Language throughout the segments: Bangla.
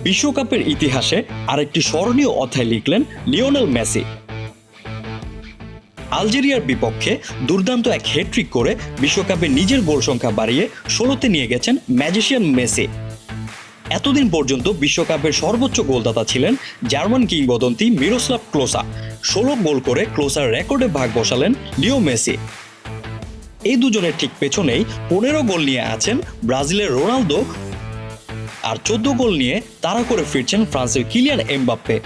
বিশ্বকাপের ইতিহাসে আরেকটি স্মরণীয় অধ্যায় লিখলেন লিওনেল মেসি। আলজেরিয়ার বিপক্ষে দুর্দান্ত এক হ্যাট্রিক করে বিশ্বকাপে নিজের গোল সংখ্যা বাড়িয়ে 16তে নিয়ে গেছেন ম্যাজিশিয়ান মেসি। এতদিন পর্যন্ত বিশ্বকাপের সর্বোচ্চ গোলদাতা ছিলেন জার্মান কিংবদন্তি মিরোস্লাভ ক্লোসা। 16 গোল করে ক্লোসার রেকর্ডে ভাগ বসালেন লিও মেসি। এই দুজনের ঠিক পেছনেই 15 গোল নিয়ে আছেন ব্রাজিলের রোনালদো, আর 14 গোল নিয়ে তাড়া করে ফিরছেন ফ্রান্সের কিলিয়ান এমবাপ্পে।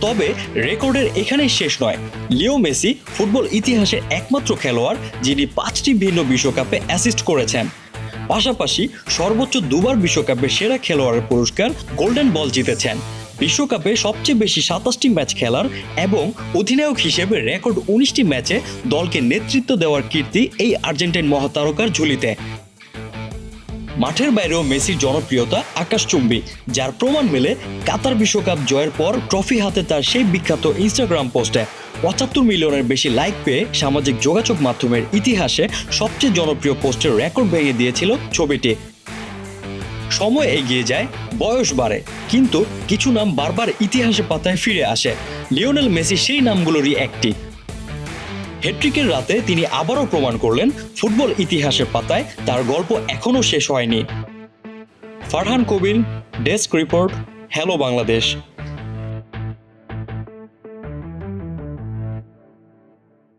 তবে রেকর্ডের এখানেই শেষ নয়। লিও মেসি ফুটবল ইতিহাসে একমাত্র খেলোয়াড় যিনি 5টি ভিন্ন বিশ্বকাপে অ্যাসিস্ট করেছেন। পাশাপাশি সর্বোচ্চ দুবার বিশ্বকাপের সেরা খেলোয়াড়ের পুরস্কার গোল্ডেন বল জিতেছেন। বিশ্বকাপে সবচেয়ে বেশি 27টি ম্যাচ খেলার এবং অধিনায়ক হিসেবে রেকর্ড 19টি ম্যাচে দলকে নেতৃত্ব দেওয়ার কীর্তি এই আর্জেন্টাইন মহাতারকার ঝুলিতে। মাঠের বাইরেও মেসির জনপ্রিয়তা আকাশচুম্বী, যার প্রমাণ মেলে কাতার বিশ্বকাপ জয়ের পর ট্রফি হাতে তার সেই বিখ্যাত ইনস্টাগ্রাম পোস্টে। 75 মিলিয়নের বেশি লাইক পেয়ে সামাজিক যোগাযোগ মাধ্যমের ইতিহাসে সবচেয়ে জনপ্রিয় পোস্টের রেকর্ড ভেঙে দিয়েছিল ছবিটি। সময় এগিয়ে যায়, বয়স বাড়ে, কিন্তু কিছু নাম বারবার ইতিহাসের পাতায় ফিরে আসে। লিওনেল মেসি সেই নামগুলোরই একটি। হ্যাট্রিকের রাতে তিনি আবারও প্রমাণ করলেন ফুটবল ইতিহাসের পাতায় তার গল্প এখনও শেষ হয়নি। ফারহান কবির, ডেস্ক রিপোর্ট, হ্যালো বাংলাদেশ।